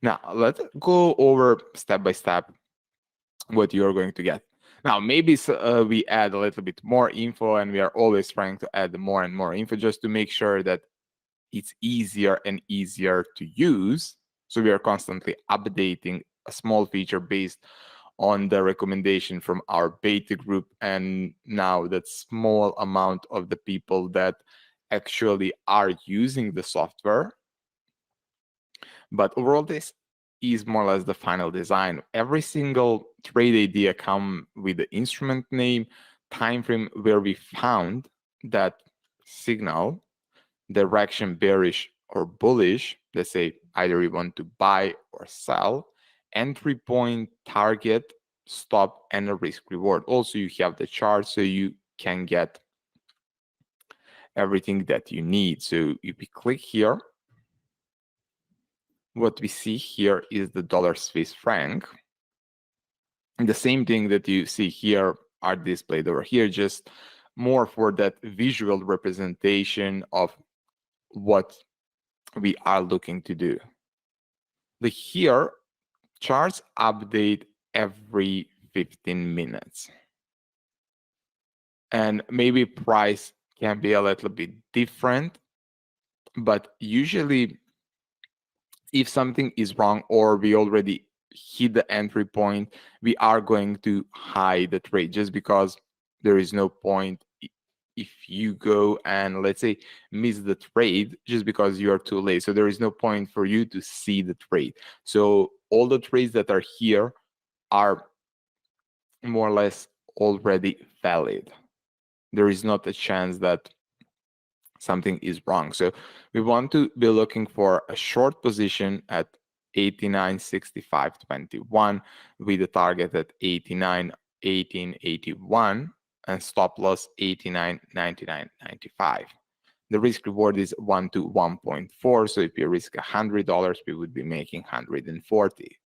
Now, let's go over step by step what you're going to get. Now, maybe we add a little bit more info, and we are always trying to add more and more info just to make sure that it's easier and easier to use. So we are constantly updating a small feature based on the recommendation from our beta group, and now that small amount of the people that actually are using the software. But overall, this is more or less the final design. Every single trade idea comes with the instrument name, time frame where we found that signal, direction bearish or bullish. Let's say either we want to buy or sell, entry point, target, stop, and a risk reward. Also, you have the chart so you can get everything that you need. So if we click here, what we see here is the dollar Swiss franc. And the same thing that you see here are displayed over here, just more for that visual representation of what we are looking to do. Here, charts update every 15 minutes. And maybe price can be a little bit different, but usually if something is wrong or we already hit the entry point, we are going to hide the trade, just because there is no point if you go and, let's say, miss the trade just because you are too late. So there is no point for you to see the trade. So all the trades that are here are more or less already valid. There is not a chance that something is wrong. So we want to be looking for a short position at 89.65.21 with a target at 89.18.81 and stop loss 89.99.95. The risk reward is 1 to 1.4. So if you risk $100, we would be making 140.